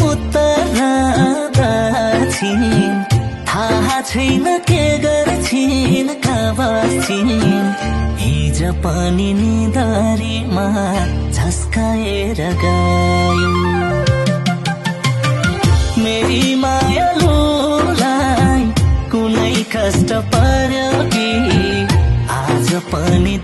मुत्तरादा छिन् थाहा छैन के गर्छिन् कहाँ बस्छिन् हिज पनि निधारीमा झस्काएर गयो मेरी मायालुलाई कुनै कष्ट पर्यो कि आज पनि